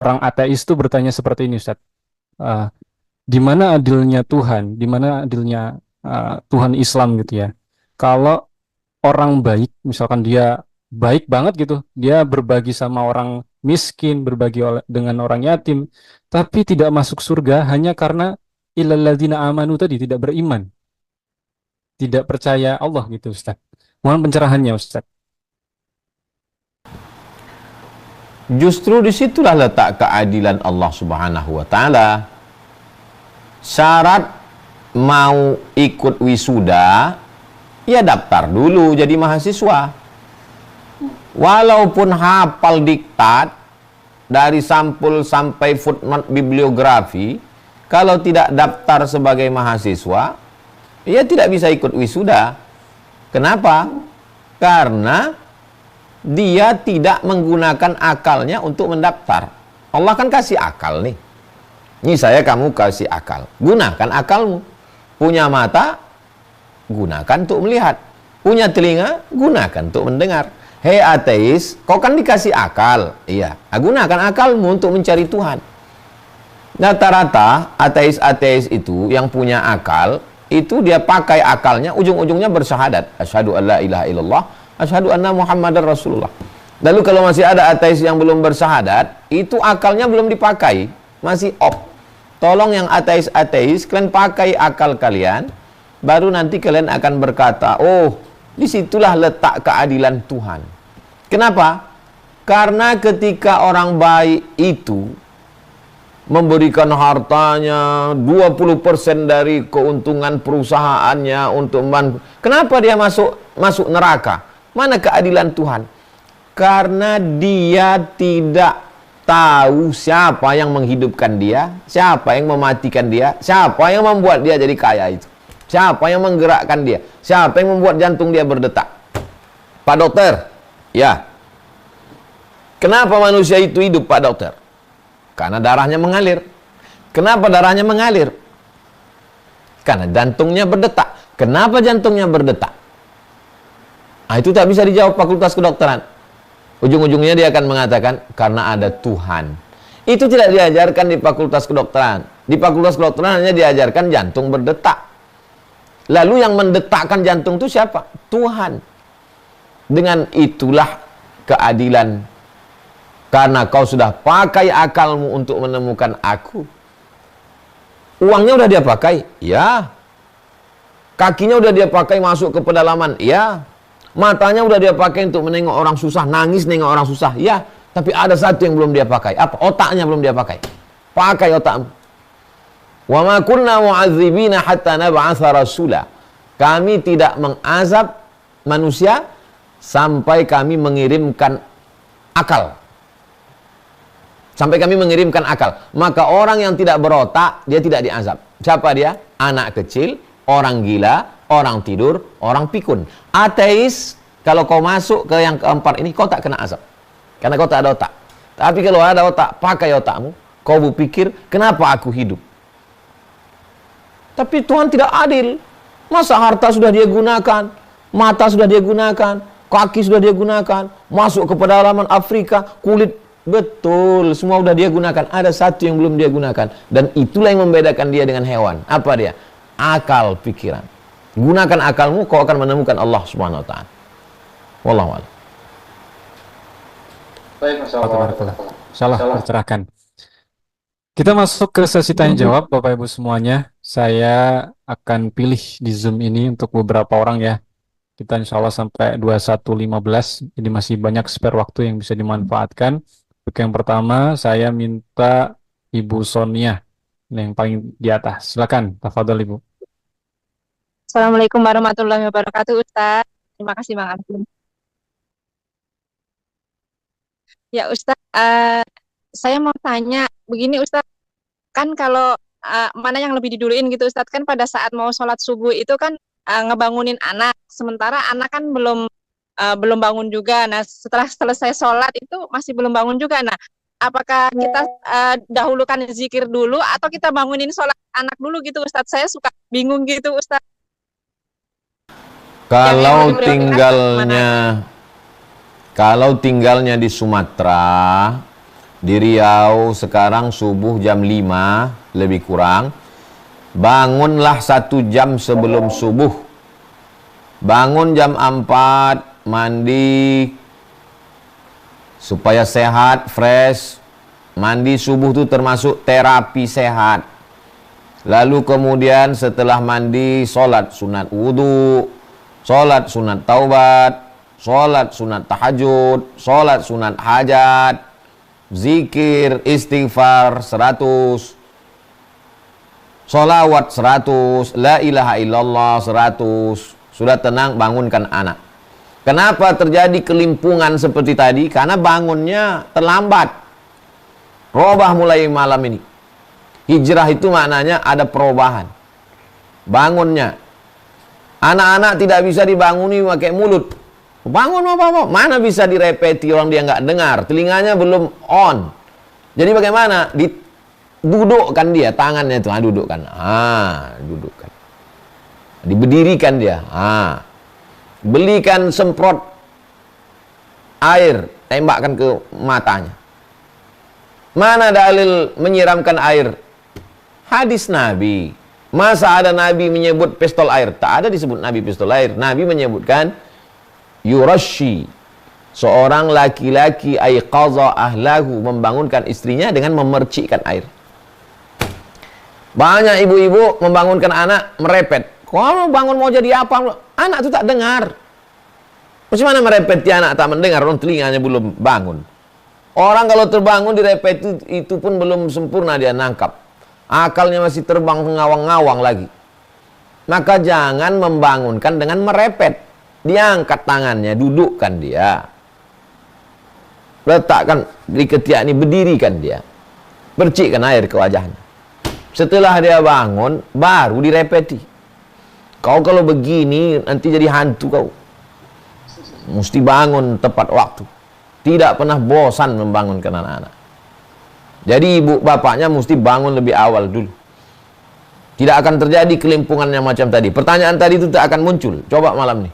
orang ateis itu bertanya seperti ini, Ustaz. Eh, di mana adilnya Tuhan? Di mana adilnya Tuhan Islam gitu ya? Kalau orang baik, misalkan dia baik banget gitu, dia berbagi sama orang miskin, berbagi dengan orang yatim, tapi tidak masuk surga hanya karena illalladzina amanu tadi tidak beriman, tidak percaya Allah gitu, Ustaz. Mohon pencerahannya, Ustaz. Justru disitulah letak keadilan Allah Subhanahu wa Ta'ala. Syarat mau ikut wisuda, ya daftar dulu jadi mahasiswa. Walaupun hafal diktat dari sampul sampai footnote bibliografi, kalau tidak daftar sebagai mahasiswa, ia tidak bisa ikut wisuda. Kenapa? Karena dia tidak menggunakan akalnya untuk mendaftar. Allah kan kasih akal nih. Ini saya kamu kasih akal. Gunakan akalmu. Punya mata, gunakan untuk melihat. Punya telinga, gunakan untuk mendengar. Hei ateis, kau kan dikasih akal. Iya, gunakan akalmu untuk mencari Tuhan. Rata-rata ateis-ateis itu yang punya akal, itu dia pakai akalnya, ujung-ujungnya bersyahadat. Asyhadu an la ilaha illallah, asyhadu anna Muhammadar Rasulullah. Lalu kalau masih ada ateis yang belum bersyahadat, itu akalnya belum dipakai, masih off. Tolong yang ateis-ateis, kalian pakai akal kalian, baru nanti kalian akan berkata, oh, disitulah letak keadilan Tuhan. Kenapa? Karena ketika orang baik itu memberikan hartanya 20% dari keuntungan perusahaannya untuk kenapa dia masuk neraka? Mana keadilan Tuhan? Karena dia tidak tahu siapa yang menghidupkan dia, siapa yang mematikan dia, siapa yang membuat dia jadi kaya itu, siapa yang menggerakkan dia, siapa yang membuat jantung dia berdetak. Pak dokter, ya, kenapa manusia itu hidup, Pak dokter? Karena darahnya mengalir. Kenapa darahnya mengalir? Karena jantungnya berdetak. Kenapa jantungnya berdetak? Nah, itu tak bisa dijawab fakultas kedokteran. Ujung-ujungnya dia akan mengatakan, karena ada Tuhan. Itu tidak diajarkan di fakultas kedokteran. Di fakultas kedokteran hanya diajarkan jantung berdetak. Lalu yang mendetakkan jantung itu siapa? Tuhan. Dengan itulah keadilan. Karena kau sudah pakai akalmu untuk menemukan aku. Uangnya udah dia pakai? Ya. Kakinya udah dia pakai masuk ke pedalaman? Ya. Matanya udah dia pakai untuk menengok orang susah, nangis nengok orang susah? Ya. Tapi ada satu yang belum dia pakai. Apa? Otaknya belum dia pakai. Pakai otakmu. Wa ma kunna mu'adzibina hatta nab'atha rasula. Kami tidak mengazab manusia sampai kami mengirimkan akal. Sampai kami mengirimkan akal. Maka orang yang tidak berotak, dia tidak diazab. Siapa dia? Anak kecil, orang gila, orang tidur, orang pikun. Ateis, kalau kau masuk ke yang keempat ini, kau tak kena azab. Karena kau tak ada otak. Tapi kalau ada otak, pakai otakmu. Kau berpikir, kenapa aku hidup? Tapi Tuhan tidak adil. Masa harta sudah dia gunakan, mata sudah dia gunakan, kaki sudah dia gunakan, masuk ke pedalaman Afrika, kulit. Betul, semua udah dia gunakan. Ada satu yang belum dia gunakan. Dan itulah yang membedakan dia dengan hewan. Apa dia? Akal pikiran. Gunakan akalmu, kau akan menemukan Allah Subhanahu wa Ta'ala. Wallahu a'lam. Baik, Masya Allah. Salah tercerahkan. Kita masuk ke sesi tanya jawab, Bapak Ibu semuanya. Saya akan pilih di Zoom ini untuk beberapa orang ya. Kita insya Allah sampai 21.15. Jadi masih banyak spare waktu yang bisa dimanfaatkan. Untuk yang pertama, saya minta Ibu Sonia yang paling di atas. Silakan, tafadhol Ibu. Assalamualaikum warahmatullahi wabarakatuh, Ustaz. Terima kasih, Bang Abdul. Ya, Ustaz, saya mau tanya begini, Ustaz. Kan kalau mana yang lebih diduluin gitu, Ustaz, kan pada saat mau sholat subuh itu kan ngebangunin anak, sementara anak kan belum bangun juga. Nah, setelah selesai sholat itu masih belum bangun juga. Nah, apakah kita dahulukan zikir dulu atau kita bangunin sholat anak dulu gitu, Ustaz? Saya suka bingung gitu, Ustaz. Kalau tinggalnya di Sumatera, Di Riau sekarang subuh jam 5 lebih kurang. Bangunlah 1 jam sebelum subuh. Bangun jam 4, mandi supaya sehat, fresh. Mandi subuh itu termasuk terapi sehat. Lalu kemudian setelah mandi, sholat sunat wudhu, sholat sunat taubat, sholat sunat tahajud, sholat sunat hajat, zikir, istighfar 100, sholawat 100, la ilaha illallah 100. Sudah tenang, bangunkan anak. Kenapa terjadi kelimpungan seperti tadi? Karena bangunnya terlambat. Robah mulai malam ini. Hijrah itu maknanya ada perubahan. Bangunnya. Anak-anak tidak bisa dibanguni pakai mulut. Bangun apa? Mana bisa direpeti, orang dia nggak dengar. Telinganya belum on. Jadi bagaimana? Dudukkan dia, tangannya itu. Dudukkan. Dudukkan. Diberdirikan dia. Belikan semprot air, tembakkan ke matanya. Mana dalil menyiramkan air? Hadis Nabi. Masa ada Nabi menyebut pistol air? Tak ada disebut Nabi pistol air. Nabi menyebutkan yurashi, seorang laki-laki aiqaza ahlahu, membangunkan istrinya dengan memercikkan air. Banyak ibu-ibu membangunkan anak merepet. Kalau bangun mau jadi apa? Anak itu tak dengar. Bagaimana merepet anak tak mendengar? Orang telinganya belum bangun. Orang kalau terbangun direpet itu pun belum sempurna dia nangkap. Akalnya masih terbang ngawang-ngawang lagi. Maka jangan membangunkan dengan merepet. Diangkat tangannya, dudukkan dia. Letakkan di ketiak ini, berdirikan dia. Percikkan air ke wajahnya. Setelah dia bangun, baru direpeti. Kau kalau begini, nanti jadi hantu kau. Mesti bangun tepat waktu. Tidak pernah bosan membangunkan anak-anak. Jadi ibu bapaknya mesti bangun lebih awal dulu. Tidak akan terjadi kelimpungan yang macam tadi. Pertanyaan tadi itu tak akan muncul. Coba malam nih.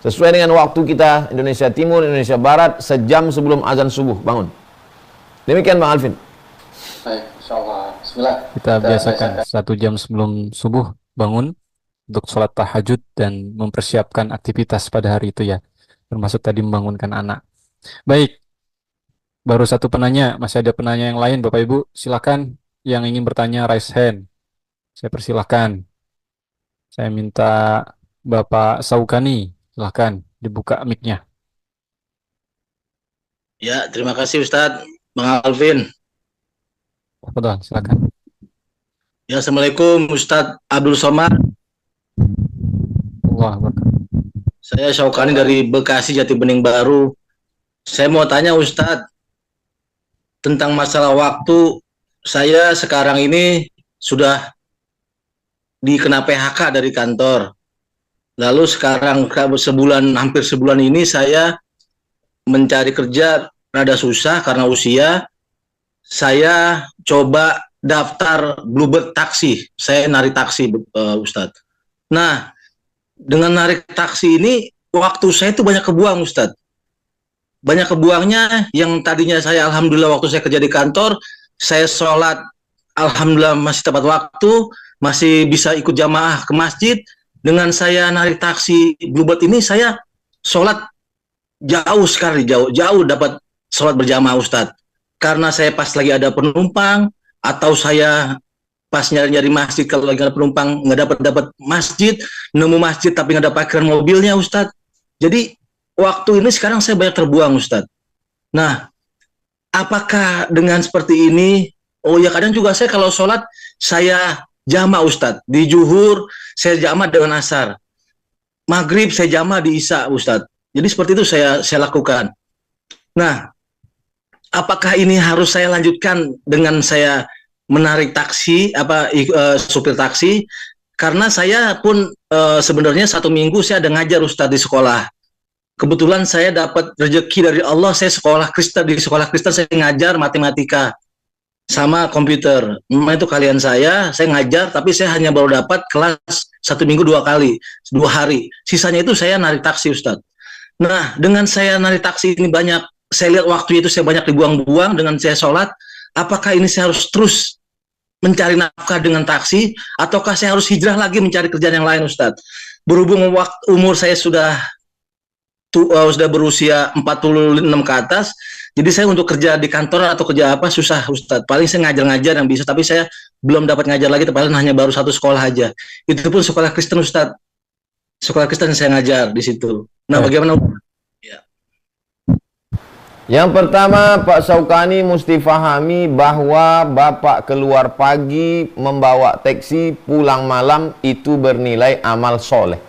Sesuai dengan waktu kita, Indonesia Timur, Indonesia Barat, sejam sebelum azan subuh, bangun. Demikian Bang Alvin. Baik, insyaallah. Bismillah. Kita biasakan 1 jam sebelum subuh bangun untuk sholat tahajud dan mempersiapkan aktivitas pada hari itu ya. Termasuk tadi membangunkan anak. Baik. Baru 1 penanya, masih ada penanya yang lain Bapak Ibu, silakan yang ingin bertanya raise hand. Saya persilahkan. Saya minta Bapak Saukani, silakan dibuka mic-nya. Ya, terima kasih Ustadz, Bang Alvin. Betul, silakan. Ya, Assalamualaikum Ustadz Abdul Somad. Allah berkah. Saya Saukani dari Bekasi, Jati Bening Baru. Saya mau tanya Ustadz, tentang masalah waktu. Saya sekarang ini sudah dikena PHK dari kantor. Lalu sekarang hampir sebulan ini saya mencari kerja rada susah karena usia. Saya coba daftar Bluebird taksi. Saya narik taksi, Ustadz. Nah, dengan narik taksi ini waktu saya itu banyak kebuang, Ustadz. Banyak kebuangnya, yang tadinya saya alhamdulillah waktu saya kerja di kantor, saya sholat alhamdulillah masih tepat waktu, masih bisa ikut jamaah ke masjid. Dengan saya narik taksi Bluebird ini, saya sholat jauh sekali, jauh dapat sholat berjamaah Ustadz. Karena saya pas lagi ada penumpang, atau saya pas nyari-nyari masjid, kalau lagi ada penumpang nggak dapat masjid, nemu masjid tapi nggak ada parkiran mobilnya Ustadz. Jadi waktu ini sekarang saya banyak terbuang Ustadz. Nah, apakah dengan seperti ini, oh ya kadang juga saya kalau sholat, saya jama Ustadz. Di Zuhur, saya jama dengan asar. Maghrib, saya jama di Isya Ustadz. Jadi seperti itu saya lakukan. Nah, apakah ini harus saya lanjutkan dengan saya menarik taksi, supir taksi? Karena saya pun sebenarnya 1 minggu saya ada ngajar Ustadz di sekolah. Kebetulan saya dapat rezeki dari Allah, saya sekolah Kristen, di sekolah Kristen saya ngajar matematika sama komputer. Memang itu kalian saya ngajar, tapi saya hanya baru dapat kelas 1 minggu 2 kali, 2 hari. Sisanya itu saya narik taksi Ustadz. Nah, dengan saya narik taksi ini banyak saya lihat waktu itu saya banyak dibuang-buang dengan saya sholat, apakah ini saya harus terus mencari nafkah dengan taksi, ataukah saya harus hijrah lagi mencari kerjaan yang lain, Ustadz? Berhubung umur saya sudah berusia 46 ke atas, jadi saya untuk kerja di kantor atau kerja apa susah, Ustadz. Paling saya ngajar-ngajar yang bisa, tapi saya belum dapat ngajar lagi, paling hanya baru satu sekolah aja. Itu pun sekolah Kristen, Ustadz. Sekolah Kristen saya ngajar di situ. Nah, bagaimana? Ya. Yang pertama, Pak Syaukani mesti fahami bahwa Bapak keluar pagi membawa taksi pulang malam itu bernilai amal soleh.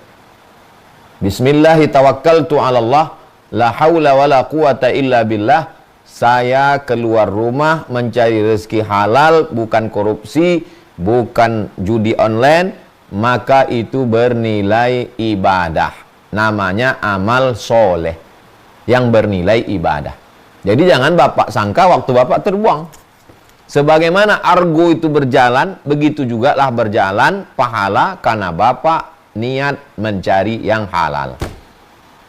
Bismillahirrahmanirrahim. La haula wa la quwata illa billah. Saya keluar rumah mencari rezeki halal, bukan korupsi, bukan judi online, maka itu bernilai ibadah. Namanya amal soleh yang bernilai ibadah. Jadi jangan Bapak sangka waktu Bapak terbuang. Sebagaimana argo itu berjalan, begitu juga lah berjalan pahala karena Bapak niat mencari yang halal.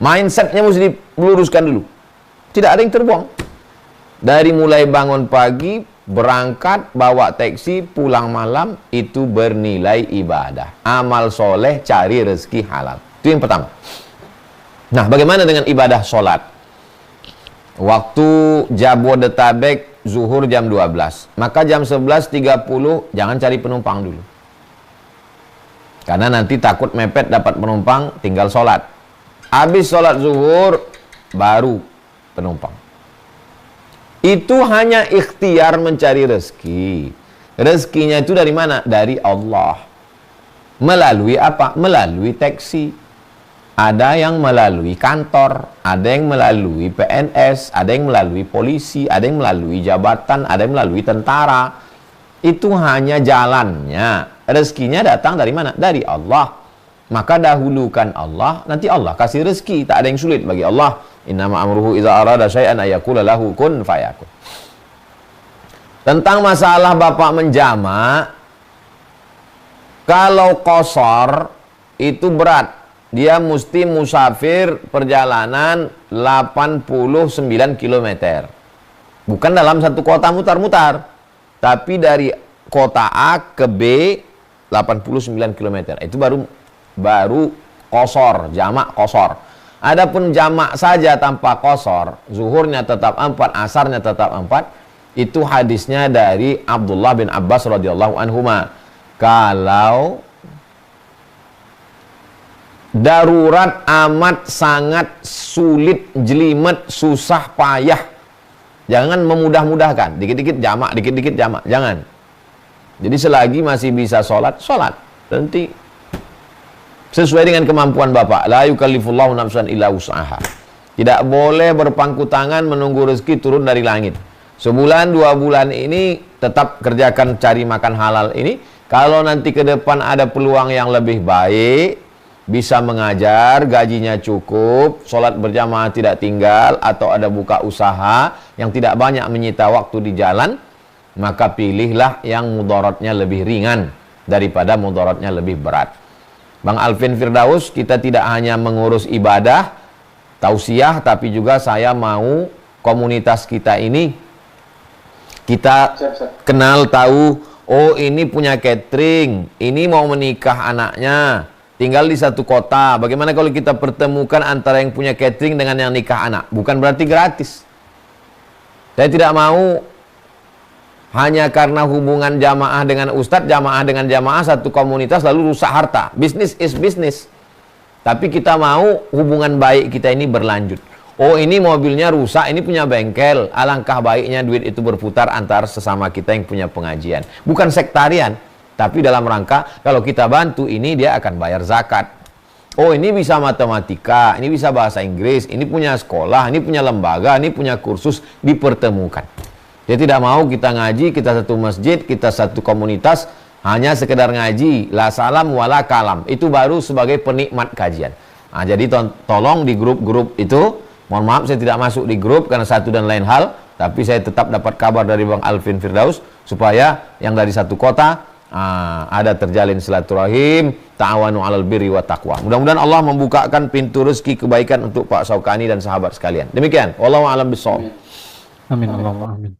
Mindsetnya mesti diluruskan dulu. Tidak ada yang terbuang. Dari mulai bangun pagi, berangkat, bawa taksi, pulang malam, itu bernilai ibadah. Amal soleh, cari rezeki halal. Itu yang pertama. Nah, bagaimana dengan ibadah sholat? Waktu Jabodetabek zuhur jam 12, maka jam 11.30 jangan cari penumpang dulu, karena nanti takut mepet dapat penumpang, tinggal sholat. Habis sholat zuhur baru penumpang. Itu hanya ikhtiar mencari rezeki. Rezekinya itu dari mana? Dari Allah. Melalui apa? Melalui taksi. Ada yang melalui kantor, ada yang melalui PNS, ada yang melalui polisi, ada yang melalui jabatan, ada yang melalui tentara. Itu hanya jalannya. Rezekinya datang dari mana? Dari Allah. Maka dahulukan Allah, nanti Allah kasih rezeki. Tak ada yang sulit bagi Allah. Innama amruhu idza arada syai'an ayaqula lahu kun fayakun. Tentang masalah Bapak menjamak, kalau qashar itu berat. Dia mesti musafir perjalanan 89 km. Bukan dalam satu kota mutar-mutar, tapi dari kota A ke B 89 km. Itu baru qashar, jamak qashar. Adapun jamak saja tanpa qashar, zuhurnya tetap 4, asarnya tetap 4. Itu hadisnya dari Abdullah bin Abbas radhiyallahu anhuma. Kalau darurat amat sangat sulit, jelimet, susah, payah, jangan memudah-mudahkan. Dikit-dikit jamak, dikit-dikit jamak. Jangan. Jadi selagi masih bisa sholat, sholat. Nanti sesuai dengan kemampuan Bapak. La yukallifullahu nafsan illa wus'aha. Tidak boleh berpangku tangan menunggu rezeki turun dari langit. Sebulan, 2 bulan ini tetap kerjakan cari makan halal ini. Kalau nanti ke depan ada peluang yang lebih baik, bisa mengajar, gajinya cukup, sholat berjamaah tidak tinggal, atau ada buka usaha yang tidak banyak menyita waktu di jalan, maka pilihlah yang mudaratnya lebih ringan daripada mudaratnya lebih berat. Bang Alvin Firdaus, kita tidak hanya mengurus ibadah, tausiah, tapi juga saya mau komunitas kita ini, kita kenal tahu, oh ini punya catering, ini mau menikah anaknya, tinggal di satu kota. Bagaimana kalau kita pertemukan antara yang punya catering dengan yang nikah anak? Bukan berarti gratis. Saya tidak mau hanya karena hubungan jamaah dengan ustadz, jamaah dengan jamaah satu komunitas lalu rusak harta. Business is business. Tapi kita mau hubungan baik kita ini berlanjut. Oh ini mobilnya rusak, ini punya bengkel. Alangkah baiknya duit itu berputar antar sesama kita yang punya pengajian. Bukan sektarian. Tapi dalam rangka, kalau kita bantu ini, dia akan bayar zakat. Oh ini bisa matematika, ini bisa bahasa Inggris, ini punya sekolah, ini punya lembaga, ini punya kursus, dipertemukan. Dia tidak mau kita ngaji, kita satu masjid, kita satu komunitas, hanya sekedar ngaji, la salam wala kalam. Itu baru sebagai penikmat kajian. Nah, jadi tolong di grup-grup itu, mohon maaf saya tidak masuk di grup karena satu dan lain hal, tapi saya tetap dapat kabar dari Bang Alvin Firdaus, supaya yang dari satu kota, ada terjalin silaturahim, ta'awanu 'alal birri wa taqwa. Mudah-mudahan Allah membukakan pintu rezeki kebaikan untuk Pak Syaukani dan sahabat sekalian. Demikian, wallahu a'lam bishawab. Amin Allahumma amin.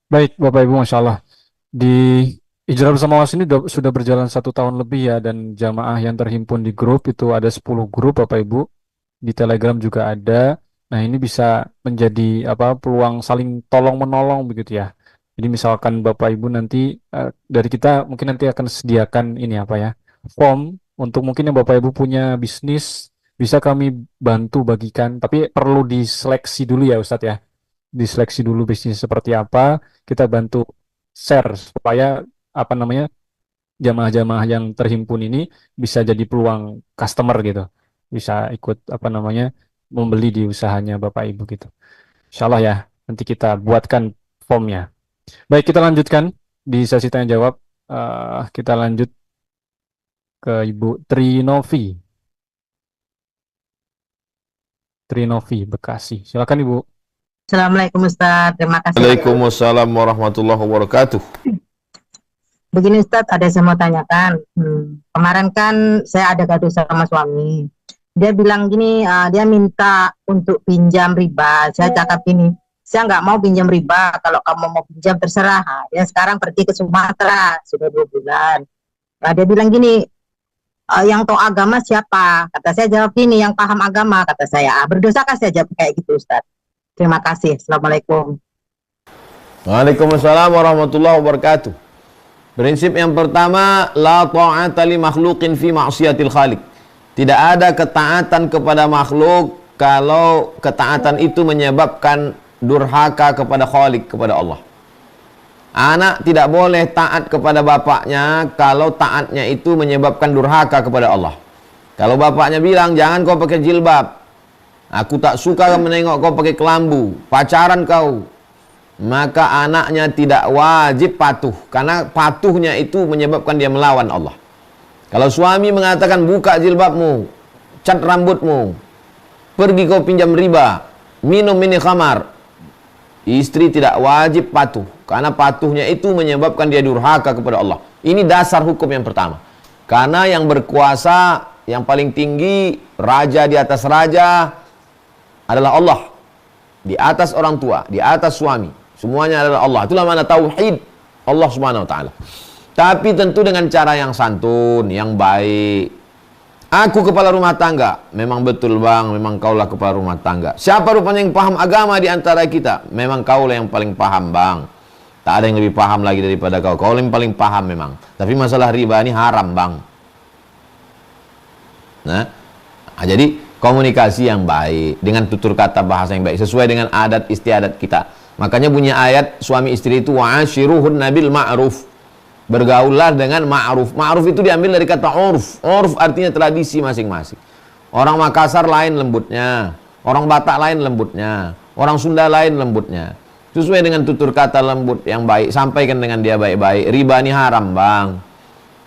Baik Bapak Ibu, Masya Allah. Di Hijrah Bersama Was ini sudah berjalan 1 tahun lebih ya, dan jamaah yang terhimpun di grup itu ada 10 grup Bapak Ibu. Di Telegram juga ada. Nah, ini bisa menjadi peluang saling tolong menolong begitu ya. Jadi misalkan Bapak Ibu nanti dari kita mungkin nanti akan sediakan ini form untuk mungkin yang Bapak Ibu punya bisnis, bisa kami bantu bagikan, tapi perlu diseleksi dulu ya Ustadz ya. Diseleksi dulu bisnis seperti apa, kita bantu share supaya jamaah-jamaah yang terhimpun ini bisa jadi peluang customer gitu, bisa ikut membeli di usahanya Bapak Ibu gitu. Insya Allah ya, nanti kita buatkan formnya. Baik, kita lanjutkan di sesi tanya jawab. Kita lanjut ke Ibu Trinovi. Trinovi, Bekasi. Silakan Ibu. Assalamualaikum Ustaz, terima kasih. Waalaikumsalam warahmatullahi wabarakatuh. Begini Ustaz, ada saya mau tanyakan. Kemarin kan saya ada gaduh sama suami. Dia bilang gini, dia minta untuk pinjam riba. Saya cakap gini, saya nggak mau pinjam riba. Kalau kamu mau pinjam terserah. Dia sekarang pergi ke Sumatera sudah 2 bulan. Nah, dia bilang gini, yang tahu agama siapa? Kata saya jawab gini, yang paham agama. Kata saya, berdosakah saya jawab kayak gitu Ustaz? Terima kasih. Assalamualaikum. Waalaikumsalam warahmatullahi wabarakatuh. Prinsip yang pertama, la ta'ata li makhluqin fi ma'siyatil khaliq. Tidak ada ketaatan kepada makhluk kalau ketaatan itu menyebabkan durhaka kepada Khaliq, kepada Allah. Anak tidak boleh taat kepada bapaknya kalau taatnya itu menyebabkan durhaka kepada Allah. Kalau bapaknya bilang, jangan kau pakai jilbab, aku tak suka menengok kau pakai kelambu, pacaran kau, maka anaknya tidak wajib patuh, karena patuhnya itu menyebabkan dia melawan Allah. Kalau suami mengatakan buka jilbabmu, cat rambutmu, pergi kau pinjam riba, minum ini khamar, istri tidak wajib patuh, karena patuhnya itu menyebabkan dia durhaka kepada Allah. Ini dasar hukum yang pertama. Karena yang berkuasa, yang paling tinggi, raja di atas raja adalah Allah. Di atas orang tua, di atas suami, semuanya adalah Allah. Itulah mana tauhid Allah Subhanahu wa taala. Tapi tentu dengan cara yang santun, yang baik. Aku kepala rumah tangga. Memang betul bang, memang kaulah kepala rumah tangga. Siapa rupanya yang paham agama di antara kita? Memang kaulah yang paling paham bang. Tak ada yang lebih paham lagi daripada kau. Kau yang paling paham memang. Tapi masalah riba ini haram bang. Nah, jadi komunikasi yang baik, dengan tutur kata bahasa yang baik, sesuai dengan adat istiadat kita. Makanya bunyi ayat suami istri itu wa'ashiruhunna bil ma'ruf. Bergaullah dengan ma'ruf. Ma'ruf itu diambil dari kata urf. Urf artinya tradisi masing-masing. Orang Makassar lain lembutnya, orang Batak lain lembutnya, orang Sunda lain lembutnya. Sesuai dengan tutur kata lembut yang baik, sampaikan dengan dia baik-baik. Riba ini haram bang.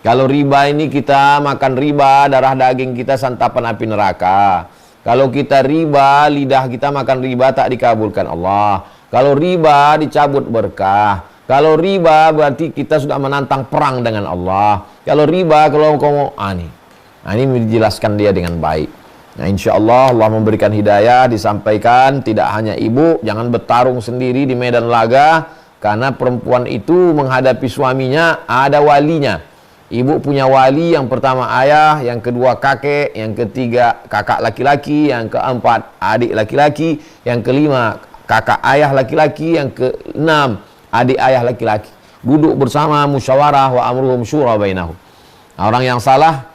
Kalau riba ini kita makan riba, darah daging kita santapan api neraka. Kalau kita riba, lidah kita makan riba tak dikabulkan Allah. Kalau riba dicabut berkah. Kalau riba berarti kita sudah menantang perang dengan Allah. Kalau riba, kalau kamu ini dijelaskan dia dengan baik. Nah, insya Allah Allah memberikan hidayah, disampaikan. Tidak hanya ibu, jangan bertarung sendiri di medan laga, karena perempuan itu menghadapi suaminya ada walinya. Ibu punya wali, yang pertama ayah, yang kedua kakek, yang ketiga kakak laki-laki, yang keempat adik laki-laki, yang kelima kakak ayah laki-laki, yang keenam adik ayah laki-laki. Duduk bersama, musyawarah, wa amruhum syura bainahum. Orang yang salah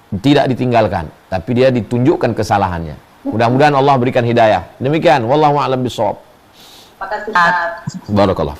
tidak ditinggalkan, tapi dia ditunjukkan kesalahannya. Mudah-mudahan Allah berikan hidayah. Demikian, wallahu a'lam bishawab. Terima kasih Ustaz. Barakallah.